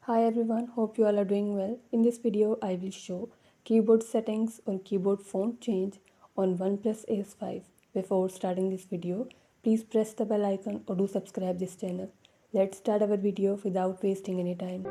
Hi everyone, hope you all are doing well. In this video, I will show keyboard settings or keyboard font change on OnePlus Ace 5. Before starting this video, please press the bell icon or do subscribe this channel. Let's start our video without wasting any time.